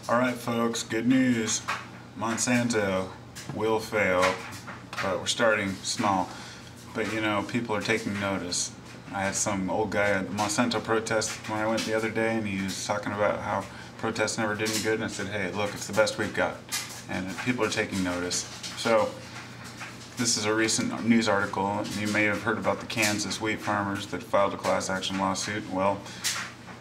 Alright folks, good news. Monsanto will fail, but we're starting small. But you know, people are taking notice. I had some old guy at the Monsanto protest when I went the other day, and he was talking about how protests never did any good, and I said, hey, look, it's the best we've got. And people are taking notice. So, this is a recent news article. You may have heard about the Kansas wheat farmers that filed a class action lawsuit. Well,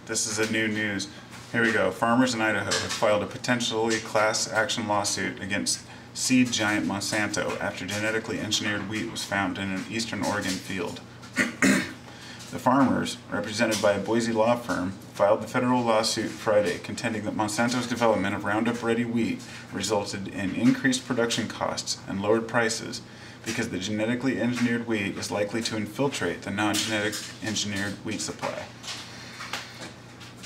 this is a new news. Here we go. Farmers in Idaho have filed a potentially class action lawsuit against seed giant Monsanto after genetically engineered wheat was found in an eastern Oregon field. The farmers, represented by a Boise law firm, filed the federal lawsuit Friday, contending that Monsanto's development of Roundup-ready wheat resulted in increased production costs and lowered prices because the genetically engineered wheat is likely to infiltrate the non-genetic engineered wheat supply.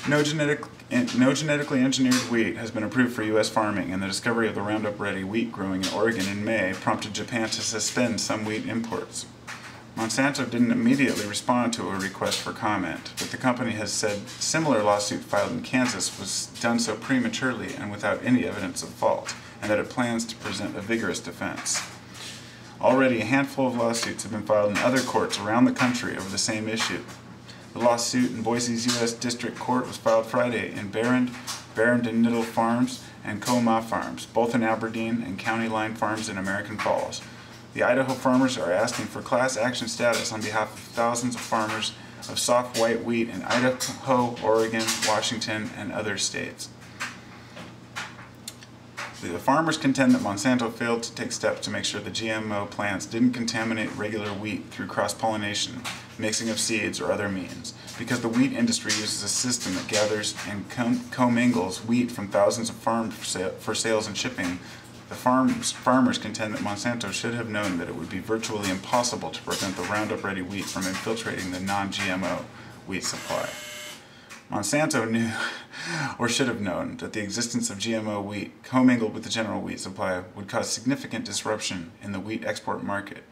No genetically engineered wheat has been approved for U.S. farming, and the discovery of the Roundup-ready wheat growing in Oregon in May prompted Japan to suspend some wheat imports. Monsanto didn't immediately respond to a request for comment, but the company has said similar lawsuit filed in Kansas was done so prematurely and without any evidence of fault, and that it plans to present a vigorous defense. Already a handful of lawsuits have been filed in other courts around the country over the same issue. The lawsuit in Boise's U.S. District Court was filed Friday in Barrend and Niddle Farms, and Co-Ma Farms, both in Aberdeen, and County Line Farms in American Falls. The Idaho farmers are asking for class action status on behalf of thousands of farmers of soft white wheat in Idaho, Oregon, Washington, and other states. The farmers contend that Monsanto failed to take steps to make sure the GMO plants didn't contaminate regular wheat through cross-pollination, mixing of seeds, or other means. Because the wheat industry uses a system that gathers and commingles wheat from thousands of farms for sales and shipping, the farmers contend that Monsanto should have known that it would be virtually impossible to prevent the Roundup-ready wheat from infiltrating the non-GMO wheat supply. Monsanto knew, or should have known, that the existence of GMO wheat commingled with the general wheat supply would cause significant disruption in the wheat export market,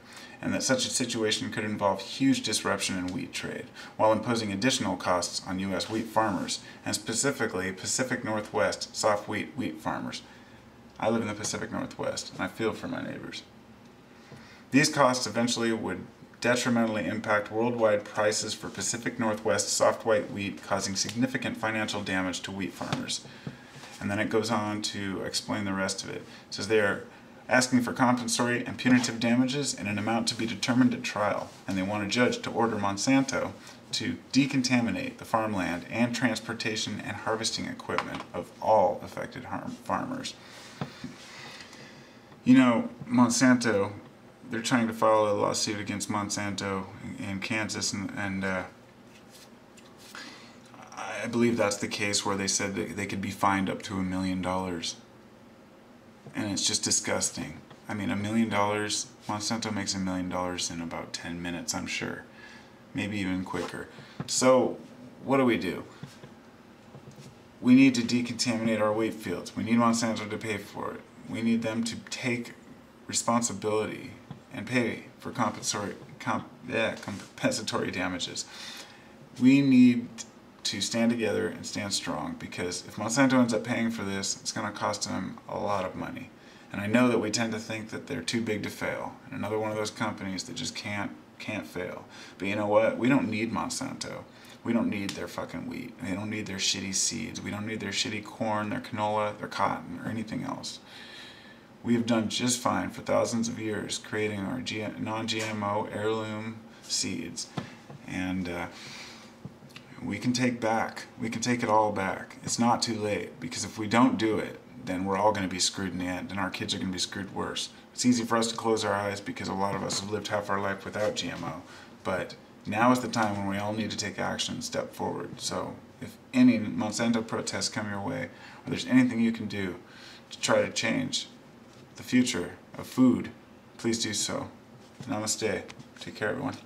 and that such a situation could involve huge disruption in wheat trade, while imposing additional costs on U.S. wheat farmers, and specifically Pacific Northwest soft wheat farmers. I live in the Pacific Northwest, and I feel for my neighbors. These costs eventually would detrimentally impact worldwide prices for Pacific Northwest soft white wheat, causing significant financial damage to wheat farmers. And then it goes on to explain the rest of it. It says they are asking for compensatory and punitive damages in an amount to be determined at trial, and they want a judge to order Monsanto to decontaminate the farmland and transportation and harvesting equipment of all affected farmers. You know, Monsanto, they're trying to file a lawsuit against Monsanto in Kansas, and I believe that's the case where they said that they could be fined up to $1 million. And it's just disgusting. I mean, $1 million, Monsanto makes $1 million in about 10 minutes, I'm sure. Maybe even quicker. So, what do? We need to decontaminate our wheat fields. We need Monsanto to pay for it. We need them to take responsibility and pay for compensatory damages. We need to stand together and stand strong, because if Monsanto ends up paying for this, it's going to cost them a lot of money. And I know that we tend to think that they're too big to fail, and another one of those companies that just can't fail. But you know what? We don't need Monsanto. We don't need their fucking wheat. They don't need their shitty seeds. We don't need their shitty corn, their canola, their cotton, or anything else. We have done just fine for thousands of years creating our non-GMO heirloom seeds, and we can take it all back. It's not too late, because if we don't do it, then we're all going to be screwed in the end, and our kids are going to be screwed worse. It's easy for us to close our eyes because a lot of us have lived half our life without GMO, but now is the time when we all need to take action and step forward. So if any Monsanto protests come your way, or there's anything you can do to try to change the future of food, please do so. Namaste. Take care, everyone.